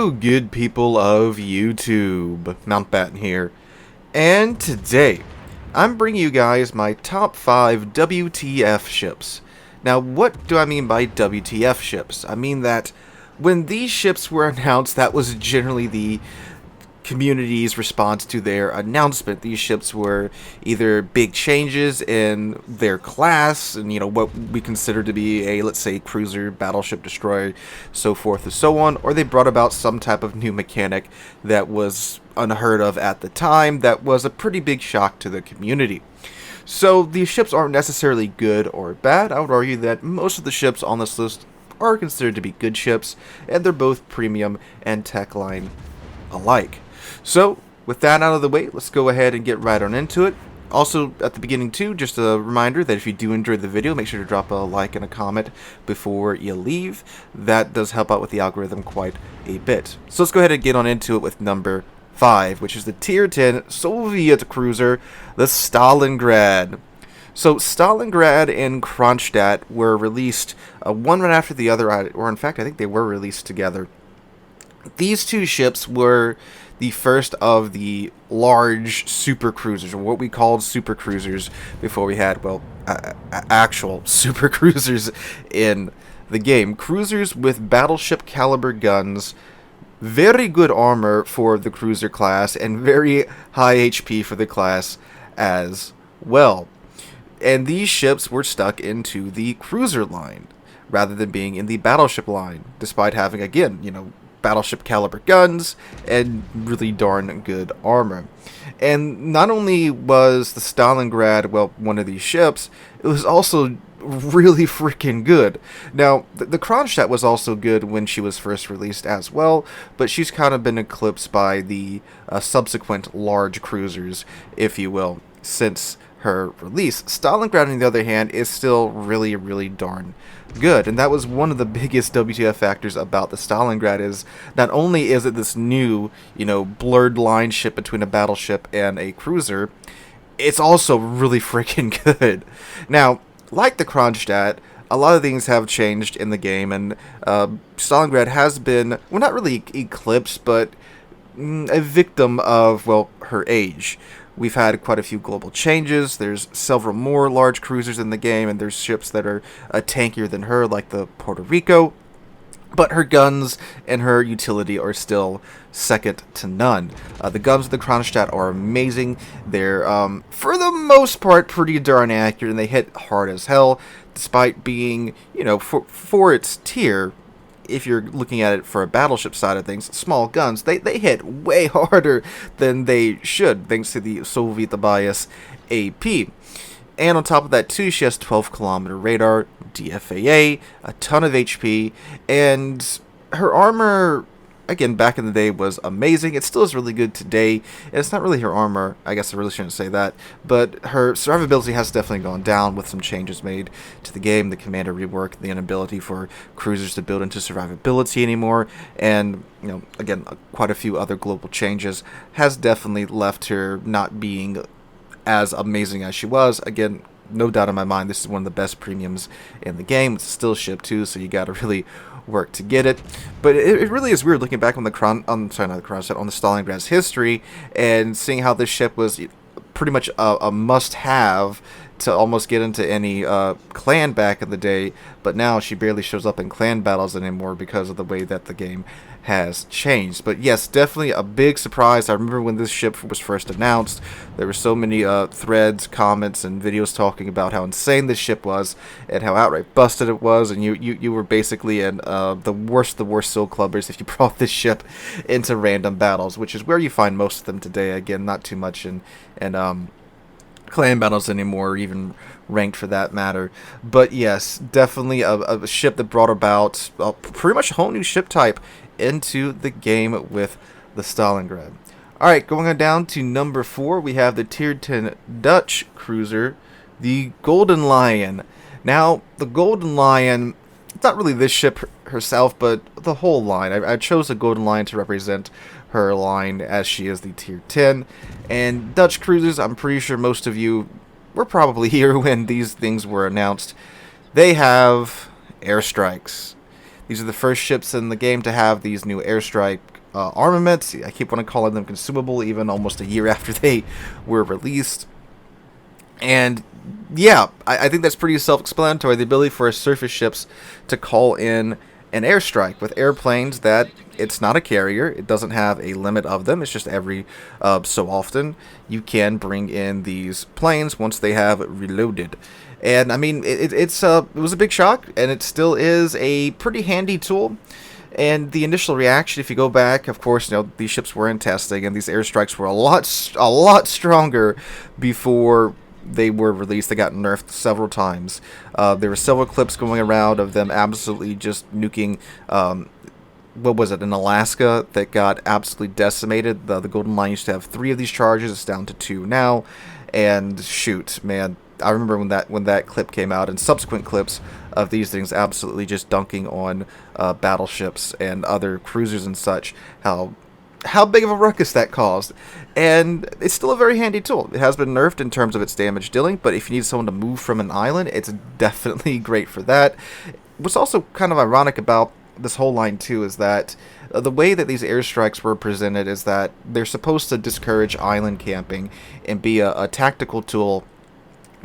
Hello, good people of YouTube. Mountbatten here. And today, I'm bringing you guys my top 5 WTF ships. Now, what do I mean by WTF ships? I mean that when these ships were announced, that was generally the community's response to their announcement. These ships were either big changes in their class, and what we consider to be a, let's say, cruiser, battleship, destroyer, so forth and so on, or they brought about some type of new mechanic that was unheard of at the time, that was a pretty big shock to the community. So these ships aren't necessarily good or bad. I would argue that most of the ships on this list are considered to be good ships, and they're both premium and tech line alike. So, with that out of the way, let's go ahead and get right on into it. Also, at the beginning too, just a reminder that if you do enjoy the video, make sure to drop a like and a comment before you leave. That does help out with the algorithm quite a bit. So let's go ahead and get on into it with number 5, which is the Tier 10 Soviet cruiser, the Stalingrad. So Stalingrad and Kronstadt were released one right after the other, or in fact, I think they were released together. These two ships were the first of the large super cruisers, or what we called super cruisers before we had, well, actual super cruisers in the game. Cruisers with battleship caliber guns, very good armor for the cruiser class, and very high HP for the class as well. And these ships were stuck into the cruiser line rather than being in the battleship line, despite having, again, battleship caliber guns and really darn good armor. And not only was the Stalingrad, well, one of these ships, it was also really freaking good. Now, the Kronstadt was also good when she was first released as well, but she's kind of been eclipsed by the subsequent large cruisers, if you will, since her release. Stalingrad, on the other hand, is still really, really darn good, and that was one of the biggest WTF factors about the Stalingrad. Is not only is it this new, blurred line ship between a battleship and a cruiser, it's also really freaking good. Now, like the Kronstadt, a lot of things have changed in the game, and Stalingrad has been, well, not really eclipsed, but a victim of, well, her age. We've had quite a few global changes. There's several more large cruisers in the game, and there's ships that are tankier than her, like the Puerto Rico. But her guns and her utility are still second to none. The guns of the Kronstadt are amazing. They're, for the most part, pretty darn accurate, and they hit hard as hell, despite being, for its tier. If you're looking at it for a battleship side of things, small guns, they hit way harder than they should, thanks to the Soviet bias AP. And on top of that, too, she has 12-kilometer radar, DFAA, a ton of HP, and her armor, again, back in the day, was amazing. It still is really good today, and it's not really her armor, I guess I really shouldn't say that, but her survivability has definitely gone down with some changes made to the game, the commander rework, the inability for cruisers to build into survivability anymore, and, again, quite a few other global changes has definitely left her not being as amazing as she was. Again, no doubt in my mind, this is one of the best premiums in the game. It's still shipped too, so you got to really work to get it. But it really is weird looking back on the Stalingrad's history and seeing how this ship was pretty much a must-have to almost get into any clan back in the day, but now she barely shows up in clan battles anymore because of the way that the game has changed. But yes, definitely a big surprise. I remember when this ship was first announced, there were so many threads, comments, and videos talking about how insane this ship was and how outright busted it was, and you were basically in the worst Soul Clubbers if you brought this ship into random battles, which is where you find most of them today. Again, not too much in clan battles anymore, or even ranked for that matter. But yes, definitely a ship that brought about pretty much a whole new ship type into the game with the Stalingrad. Alright, going on down to number 4, we have the Tier 10 Dutch cruiser, the Gouden Lion. Now, the Gouden Lion, it's not really this ship herself, but the whole line. I chose the Gouden Lion to represent her line, as she is the Tier 10. And Dutch cruisers, I'm pretty sure most of you were probably here when these things were announced. They have airstrikes. These are the first ships in the game to have these new airstrike armaments. I keep wanting to call them consumable, even almost a year after they were released. And yeah, I think that's pretty self-explanatory. The ability for surface ships to call in an airstrike with airplanes that it's not a carrier. It doesn't have a limit of them. It's just every so often you can bring in these planes once they have reloaded. And I mean, it was a big shock, and it still is a pretty handy tool. And the initial reaction, if you go back, of course, these ships were in testing, and these airstrikes were a lot stronger before they were released. They got nerfed several times. There were several clips going around of them absolutely just nuking, what was it, in Alaska, that got absolutely decimated. The Golden Line used to have 3 of these charges. It's down to 2 now. And shoot, man, I remember when that clip came out, and subsequent clips of these things absolutely just dunking on battleships and other cruisers and such, how big of a ruckus that caused. And it's still a very handy tool. It has been nerfed in terms of its damage dealing, but if you need someone to move from an island, it's definitely great for that. What's also kind of ironic about this whole line too is that the way that these airstrikes were presented is that they're supposed to discourage island camping and be a tactical tool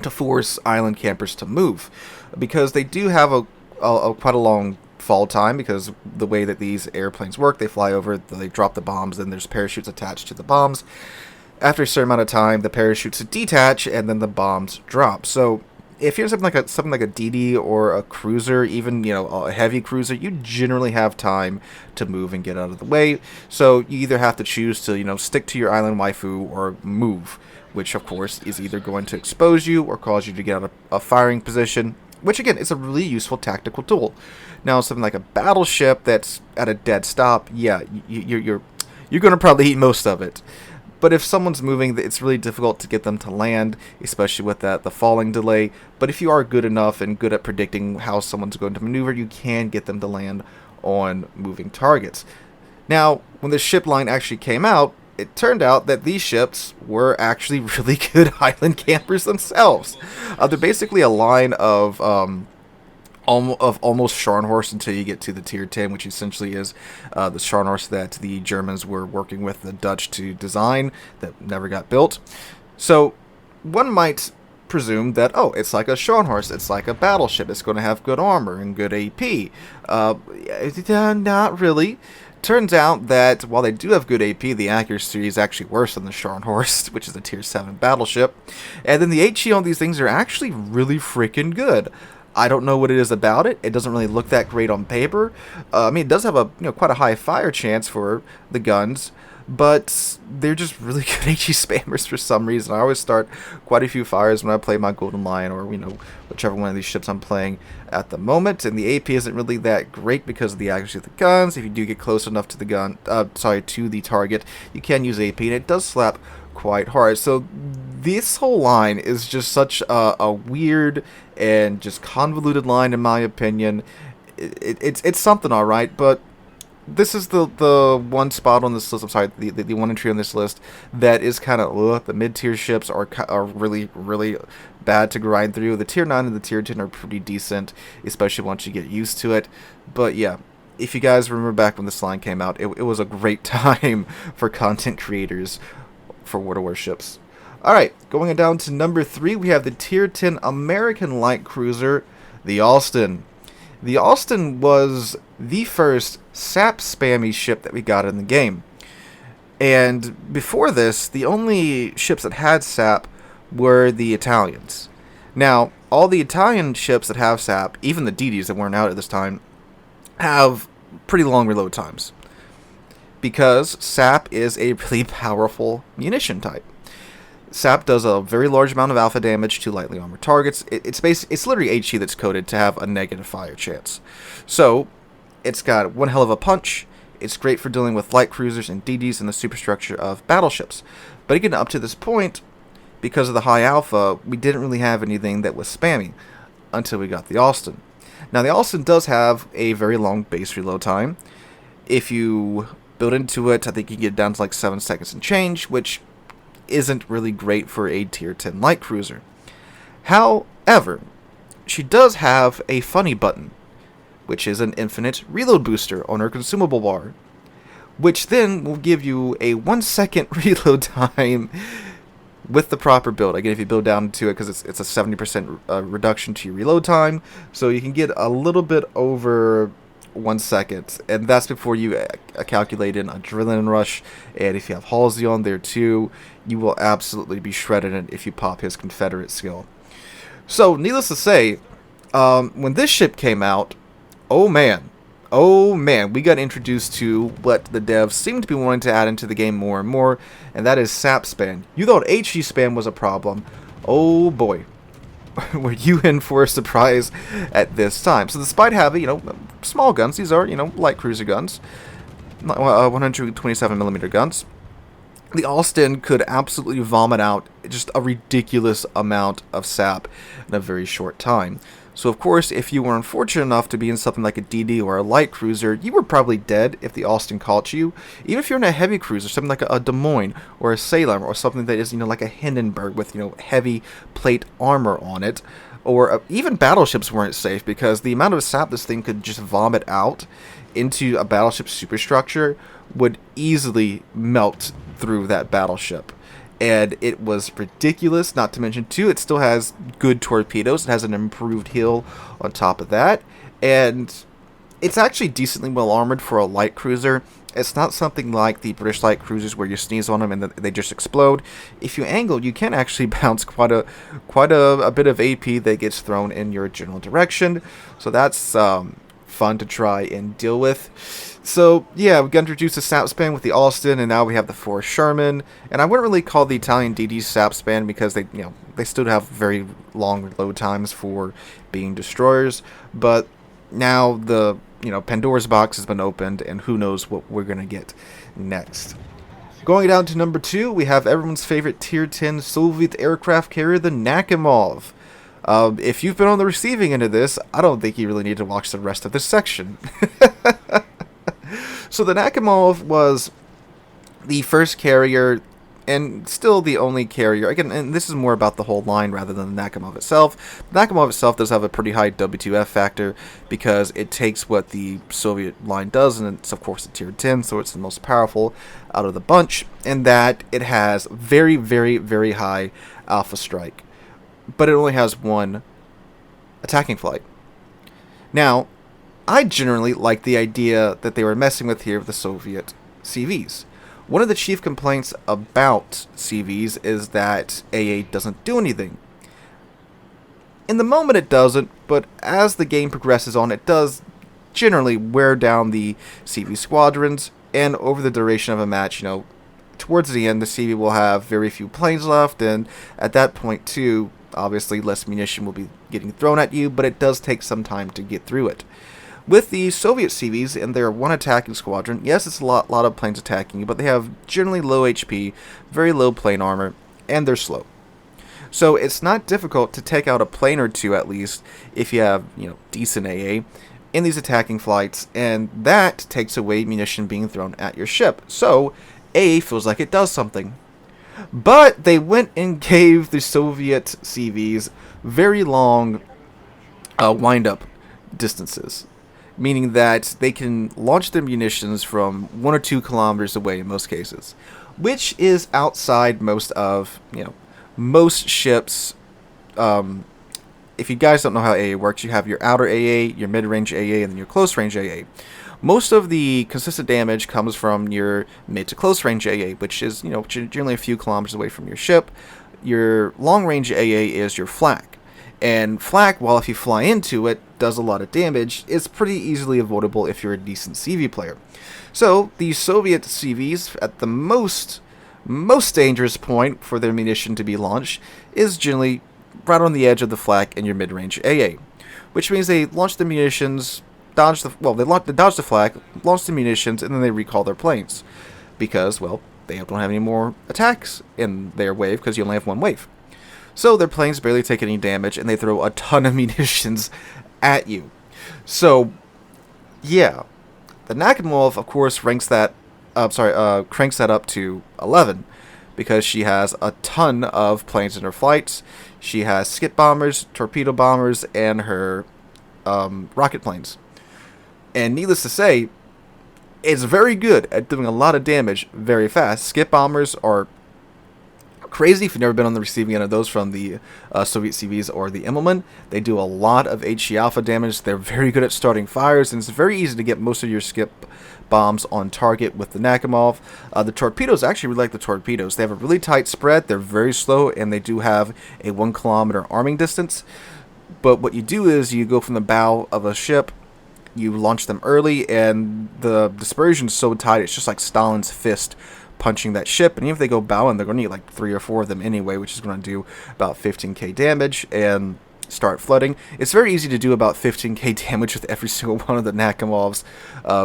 to force island campers to move, because they do have quite a long fall time, because the way that these airplanes work, they fly over, they drop the bombs, then there's parachutes attached to the bombs. After a certain amount of time, the parachutes detach, and then the bombs drop. So if you're something like a DD or a cruiser, even a heavy cruiser, you generally have time to move and get out of the way. So you either have to choose to stick to your island waifu or move, which of course is either going to expose you or cause you to get out of a firing position, which again is a really useful tactical tool. Now something like a battleship that's at a dead stop, yeah, you're going to probably eat most of it. But if someone's moving, it's really difficult to get them to land, especially with the falling delay. But if you are good enough and good at predicting how someone's going to maneuver, you can get them to land on moving targets. Now, when the ship line actually came out, it turned out that these ships were actually really good island campers themselves. They're basically a line of almost Scharnhorst until you get to the Tier 10, which essentially is the Scharnhorst that the Germans were working with the Dutch to design that never got built. So one might presume that, oh, it's like a Scharnhorst, it's like a battleship, it's going to have good armor and good AP. Not really. Turns out that while they do have good AP, the accuracy is actually worse than the Scharnhorst, which is a Tier 7 battleship. And then the HE on these things are actually really freaking good. I don't know what it is about it. It doesn't really look that great on paper. I mean, it does have a quite a high fire chance for the guns, but they're just really good HE spammers for some reason. I always start quite a few fires when I play my Golden Lion or whichever one of these ships I'm playing at the moment, and the AP isn't really that great because of the accuracy of the guns. If you do get close enough to the target, you can use AP, and it does slap quite hard. So this whole line is just such a weird and just convoluted line, in my opinion. It's something, all right, but this is the one spot on this list. I'm sorry, the one entry on this list that is kind of the mid-tier ships are really bad to grind through. The Tier 9 and the Tier 10 are pretty decent, especially once you get used to it. But yeah, if you guys remember back when this line came out, it was a great time for content creators for World of Warships. Alright, going down to number 3, we have the Tier 10 American light cruiser, the Alston. The Alston was the first SAP spammy ship that we got in the game. And before this, the only ships that had SAP were the Italians. Now, all the Italian ships that have SAP, even the DDs that weren't out at this time, have pretty long reload times, because SAP is a really powerful munition type. SAP does a very large amount of alpha damage to lightly armored targets. It's literally HE that's coded to have a negative fire chance. So it's got one hell of a punch. It's great for dealing with light cruisers and DDs in the superstructure of battleships. But again, up to this point, because of the high alpha, we didn't really have anything that was spammy until we got the Alston. Now, the Alston does have a very long base reload time. If you build into it, I think you can get down to like 7 seconds and change, which isn't really great for a Tier 10 light cruiser. However, she does have a funny button, which is an infinite reload booster on her consumable bar, which then will give you a 1 second reload time with the proper build. Again, if you build down to it, because it's a 70% reduction to your reload time, so you can get a little bit over 1 second, and that's before you calculate in adrenaline rush. And if you have Halsey on there too, you will absolutely be shredded if you pop his Confederate skill. So, needless to say, when this ship came out, oh man, we got introduced to what the devs seem to be wanting to add into the game more and more, and that is SAP spam. You thought HE spam was a problem. Oh boy, were you in for a surprise at this time. So despite having, small guns, these are, light cruiser guns, 127mm guns, the Austin could absolutely vomit out just a ridiculous amount of sap in a very short time. So of course, if you were unfortunate enough to be in something like a DD or a light cruiser, you were probably dead if the Austin caught you. Even if you're in a heavy cruiser, something like a Des Moines or a Salem or something that is, like a Hindenburg with, heavy plate armor on it, or even battleships weren't safe because the amount of sap this thing could just vomit out into a battleship superstructure would easily melt through that battleship. And it was ridiculous, not to mention, too, it still has good torpedoes. It has an improved hull on top of that. And it's actually decently well armored for a light cruiser. It's not something like the British light cruisers where you sneeze on them and they just explode. If you angle, you can actually bounce quite a bit of AP that gets thrown in your general direction. So that's fun to try and deal with. So, yeah, we got introduced to SAP span with the Austin, and now we have the 4 Sherman. And I wouldn't really call the Italian DD SAP span because they still have very long load times for being destroyers. But now the, Pandora's box has been opened, and who knows what we're going to get next. Going down to number 2, we have everyone's favorite Tier 10 Soviet aircraft carrier, the Nakhimov. If you've been on the receiving end of this, I don't think you really need to watch the rest of this section. So the Nakhimov was the first carrier, and still the only carrier. Again, and this is more about the whole line rather than the Nakhimov itself. The Nakhimov itself does have a pretty high WTF factor because it takes what the Soviet line does, and it's of course a Tier 10, so it's the most powerful out of the bunch, in that it has very, very, very high alpha strike. But it only has one attacking flight. Now, I generally like the idea that they were messing with here with the Soviet CVs. One of the chief complaints about CVs is that AA doesn't do anything. In the moment it doesn't, but as the game progresses on, it does generally wear down the CV squadrons, and over the duration of a match, towards the end, the CV will have very few planes left, and at that point too, obviously less munition will be getting thrown at you, but it does take some time to get through it. With the Soviet CVs and their one attacking squadron, yes, it's a lot of planes attacking you, but they have generally low HP, very low plane armor, and they're slow. So it's not difficult to take out a plane or two at least if you have, decent AA in these attacking flights, and that takes away munition being thrown at your ship. So AA feels like it does something. But they went and gave the Soviet CVs very long wind-up distances, meaning that they can launch their munitions from 1 or 2 kilometers away in most cases, which is outside most of, most ships. If you guys don't know how AA works, you have your outer AA, your mid-range AA, and then your close-range AA. Most of the consistent damage comes from your mid to close-range AA, which is, generally a few kilometers away from your ship. Your long-range AA is your flak. And flak, while if you fly into it, does a lot of damage, it's pretty easily avoidable if you're a decent CV player. So, the Soviet CVs, at the most dangerous point for their munition to be launched, is generally right on the edge of the flak in your mid-range AA. Which means they launch the munitions, they dodge the flak, launch the munitions, and then they recall their planes. Because, they don't have any more attacks in their wave, because you only have one wave. So their planes barely take any damage, and they throw a ton of munitions at you. So, yeah, the Nakhimov, of course, cranks that up to 11, because she has a ton of planes in her flights. She has skip bombers, torpedo bombers, and her rocket planes. And needless to say, It's very good at doing a lot of damage very fast. Skip bombers are crazy if you've never been on the receiving end of those from the Soviet CVs or the Immelmann. They do a lot of HE alpha damage. They're very good at starting fires, and it's very easy to get most of your skip bombs on target with the Nakhimov. The torpedoes, actually really like the torpedoes. They have a really tight spread, they're very slow, and they do have a 1 kilometer arming distance. But what you do is you go from the bow of a ship, you launch them early, and the dispersion is so tight, it's just like Stalin's fist punching that ship. And even if they go bowing, they're going to need like 3 or 4 of them anyway, which is going to do about 15k damage and start flooding. It's very easy to do about 15k damage with every single one of the Nakhimov's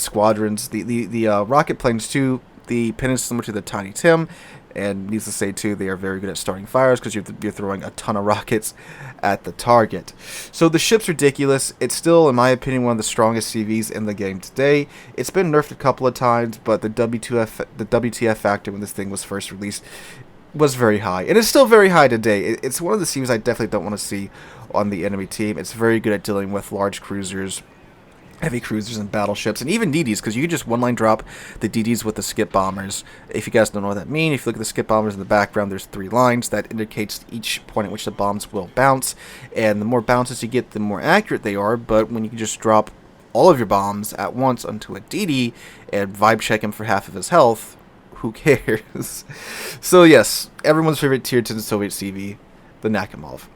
squadrons. The rocket planes too, the pin is similar to the Tiny Tim, and needless to say too, they are very good at starting fires because you're throwing a ton of rockets at the target. So the ship's ridiculous. It's still, in my opinion, one of the strongest CVs in the game today. It's been nerfed a couple of times, but the WTF factor when this thing was first released was very high, and it's still very high today. It's one of the CVs I definitely don't want to see on the enemy team. It's very good at dealing with large cruisers, heavy cruisers, and battleships, and even DDs, because you can just one-line drop the DDs with the skip bombers. If you guys don't know what that means, if you look at the skip bombers in the background, there's 3 lines that indicates each point at which the bombs will bounce, and the more bounces you get, the more accurate they are. But when you can just drop all of your bombs at once onto a DD and vibe check him for half of his health, who cares? So yes, everyone's favorite tier 10 Soviet CV, the Nakhimov.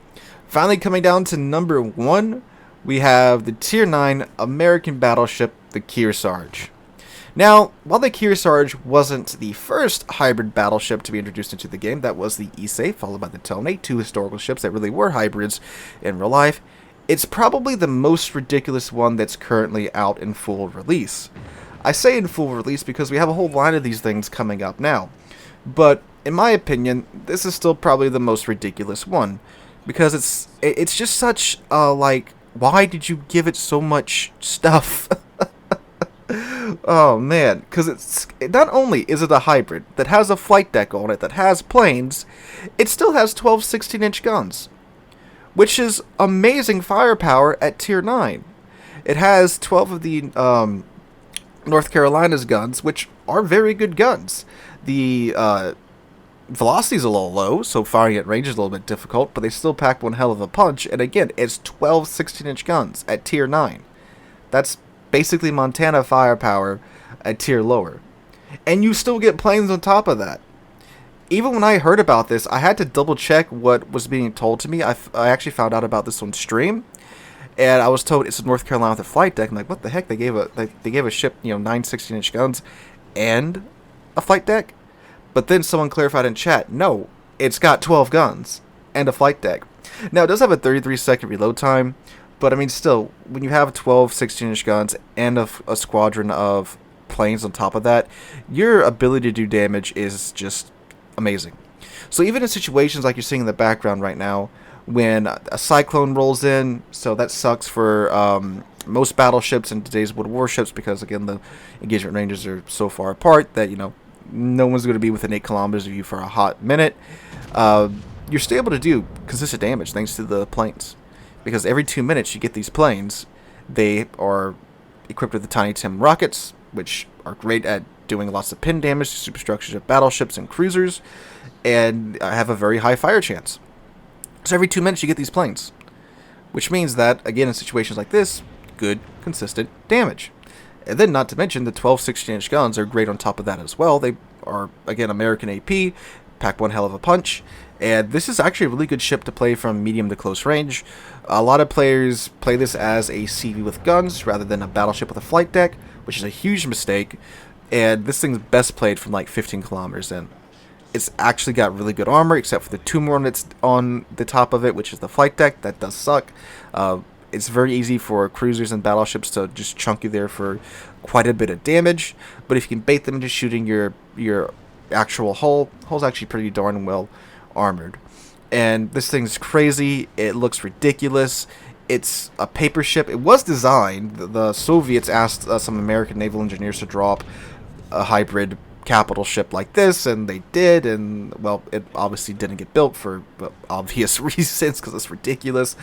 Finally, coming down to number 1, we have the Tier 9 American battleship, the Kearsarge. Now, while the Kearsarge wasn't the first hybrid battleship to be introduced into the game, that was the Issei, followed by the Tone, 2 historical ships that really were hybrids in real life, it's probably the most ridiculous one that's currently out in full release. I say in full release because we have a whole line of these things coming up now. But, in my opinion, this is still probably the most ridiculous one. Because it's just such, like, why did you give it so much stuff? Oh man, because it's not only is it a hybrid that has a flight deck on it, that has planes, it still has 12 16-inch guns, which is amazing firepower at tier 9. It has 12 of the North Carolina's guns, which are very good guns. The velocity is a little low, so firing at range is a little bit difficult, but they still pack one hell of a punch. And again, it's 12 16-inch guns at tier 9. That's basically Montana firepower at tier lower. And you still get planes on top of that. Even when I heard about this, I had to double check what was being told to me. I actually found out about this on stream, and I was told it's a North Carolina with a flight deck. I'm like, what the heck? They gave a ship, 9 16-inch guns and a flight deck? But then someone clarified in chat, no, it's got 12 guns and a flight deck. Now, it does have a 33-second reload time, but I mean, still, when you have 12 16-inch guns and a squadron of planes on top of that, your ability to do damage is just amazing. So even in situations like you're seeing in the background right now, when a cyclone rolls in, so that sucks for most battleships in today's World Warships, because again, the engagement ranges are so far apart that, no one's going to be within 8 kilometers of you for a hot minute. You're still able to do consistent damage thanks to the planes. Because every 2 minutes you get these planes. They are equipped with the Tiny Tim rockets, which are great at doing lots of pin damage to superstructures of battleships and cruisers, and have a very high fire chance. So every 2 minutes you get these planes. Which means that, again, in situations like this, good, consistent damage. And then, not to mention, the 12 16-inch guns are great on top of that as well. They are, again, American AP, pack one hell of a punch. And this is actually a really good ship to play from medium to close range. A lot of players play this as a CV with guns rather than a battleship with a flight deck, which is a huge mistake. And this thing's best played from like 15 kilometers in. It's actually got really good armor, except for the 2 more that's on the top of it, which is the flight deck. That does suck. It's very easy for cruisers and battleships to just chunk you there for quite a bit of damage. But if you can bait them into shooting your actual hull's actually pretty darn well armored. And this thing's crazy. It looks ridiculous. It's a paper ship. It was designed. The Soviets asked some American naval engineers to drop a hybrid capital ship like this, and they did, and well, it obviously didn't get built for obvious reasons because it's ridiculous.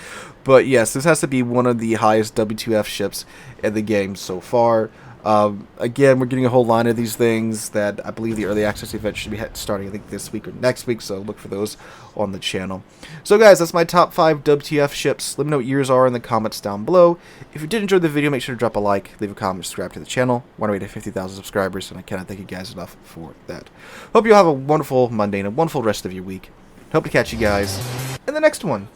But yes, this has to be one of the highest WTF ships in the game so far. Again, we're getting a whole line of these things that I believe the early access event should be starting, I think, this week or next week, so look for those on the channel. So guys, that's my top 5 WTF ships. Let me know what yours are in the comments down below. If you did enjoy the video, make sure to drop a like, leave a comment, subscribe to the channel. We're on our way to 50,000 subscribers, and I cannot thank you guys enough for that. Hope you all have a wonderful Monday and a wonderful rest of your week. Hope to catch you guys in the next one.